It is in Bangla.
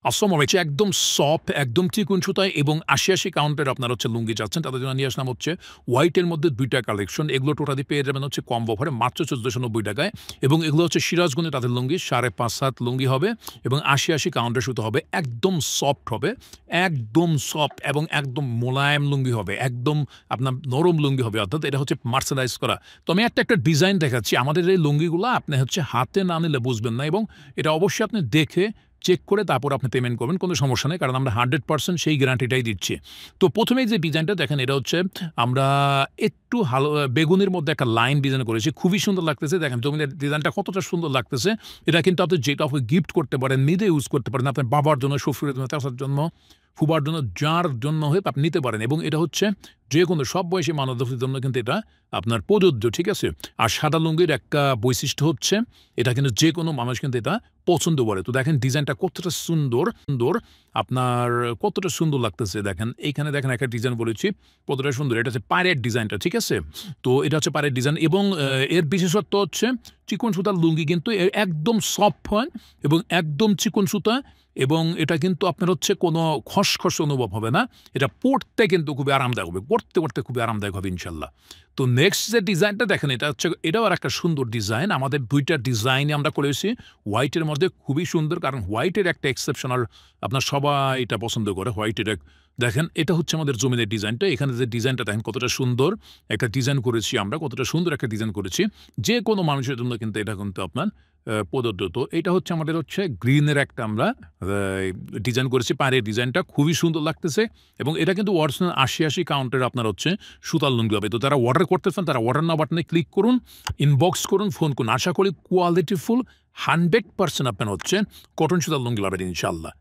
আসসালামু আলাইকুম। একদম সফট, একদম চিকন সুতায় এবং ৮০ কাউন্টের আপনারা হচ্ছে লুঙ্গি চাচ্ছেন, তাদের জন্য নিয়ে আসলাম হচ্ছে হোয়াইটের মধ্যে ২ টা কালেকশন। এগুলো টোটালি পেয়ে যাবেন হচ্ছে কম্বো অফারে মাত্র ১৪৯০ টাকায় এবং এগুলো হচ্ছে সিরাজগঞ্জে তাদের লুঙ্গি ৫.৫-৭ লুঙ্গি হবে এবং ৮০ কাউন্টের সুতো হবে। একদম সফট হবে, একদম সফট এবং একদম মোলায়েম লুঙ্গি হবে, একদম আপনার নরম লুঙ্গি হবে, অর্থাৎ এটা হচ্ছে মার্সেলাইজ করা। তো আমি একটা ডিজাইন দেখাচ্ছি। আমাদের এই লুঙ্গিগুলো আপনি হচ্ছে হাতে না নিলে বুঝবেন না এবং এটা অবশ্যই আপনি দেখে চেক করে তারপর আপনি পেমেন্ট করবেন, কোনো সমস্যা নেই, কারণ আমরা 100% সেই গ্যারান্টিটাই দিচ্ছি। তো প্রথমেই যে ডিজাইনটা দেখেন, এটা হচ্ছে আমরা একটু বেগুনের মধ্যে একটা লাইন ডিজাইন করেছি, খুবই সুন্দর লাগতেছে। দেখেন জমিনের ডিজাইনটা কতটা সুন্দর লাগতেছে। এটা কিন্তু আপনি যেটা গিফট করতে পারেন, নিজে ইউজ করতে পারেন, আপনার বাবার জন্য, শ্বশুরের জন্য, চাচার জন্য, ফুবার জন্য, যার জন্য হয়ে আপনি নিতে পারেন এবং এটা হচ্ছে যে কোনো সব বয়সী মানবদের জন্য কিন্তু এটা আপনার প্রযোজ্য, ঠিক আছে? আর সাদা লুঙ্গির একটা বৈশিষ্ট্য হচ্ছে এটা কিন্তু যে কোনো মানুষ কিন্তু এটা পছন্দ করে। তো দেখেন ডিজাইনটা কতটা সুন্দর সুন্দর, আপনার কতটা সুন্দর লাগতেছে। দেখেন এইখানে দেখেন একটা ডিজাইন বলেছি, কতটা সুন্দর। এটা হচ্ছে পায়ের ডিজাইনটা, ঠিক আছে? তো এটা হচ্ছে পায়ের ডিজাইন এবং এর বিশেষত্ব হচ্ছে চিকন সুতার লুঙ্গি কিন্তু একদম সফট হয় এবং একদম চিকন সুতা এবং এটা কিন্তু আপনার হচ্ছে কোনো খসখস অনুভব হবে না। এটা পড়তে কিন্তু খুবই আরামদায়ক হবে, পড়তে খুবই আরামদায়ক হবে ইনশাল্লাহ। তো নেক্সট যে ডিজাইনটা দেখেন, এটা হচ্ছে, এটাও আর একটা সুন্দর ডিজাইন। আমাদের ২টা ডিজাইনে আমরা করেছি হোয়াইটের মধ্যে, খুবই সুন্দর, কারণ হোয়াইটের একটা এক্সেপশনাল, আপনার সবাই এটা পছন্দ করে হোয়াইটের। দেখেন এটা হচ্ছে আমাদের জমিনের ডিজাইনটা। এখানে যে ডিজাইনটা দেখেন কতটা সুন্দর একটা ডিজাইন করেছি আমরা, কতটা সুন্দর একটা ডিজাইন করেছি। যে কোনো মানুষের জন্য কিন্তু এটা কিন্তু আপনার প্রদত্ত। তো এটা হচ্ছে আমাদের হচ্ছে গ্রিনের একটা আমরা ডিজাইন করেছি। পায়ের ডিজাইনটা খুবই সুন্দর লাগতেছে এবং এটা কিন্তু অরিজিনাল ৮০ কাউন্টের আপনার হচ্ছে সুতার লুঙ্গি হবে। তো যারা অর্ডার করতে চান তারা অর্ডার নাও বাটনে ক্লিক করুন, ইনবক্স করুন, ফোন করুন। আশা করি কোয়ালিটিফুল 100% আপনার হচ্ছে কটন সুতার লুঙ্গি পাবেন ইনশাল্লাহ।